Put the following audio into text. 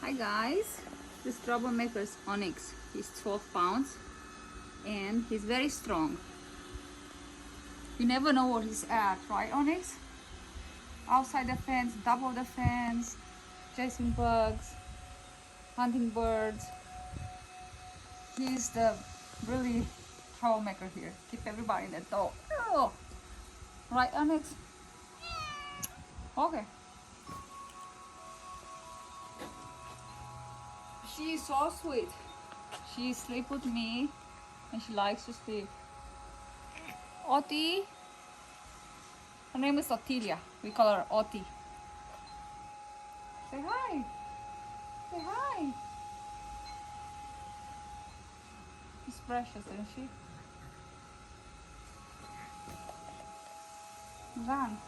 Hi guys, this troublemaker is Onyx. He's 12 pounds and he's very strong. You never know where he's at, right Onyx? Outside the fence, double the fence, chasing bugs, hunting birds. He's the really troublemaker here. Keep everybody in the door. Oh. Right Onyx? Okay. She is so sweet. She sleeps with me and she likes to sleep. Oti. Her name is Ottilia. We call her Oti. Say hi. Say hi. She's precious, isn't she? Run.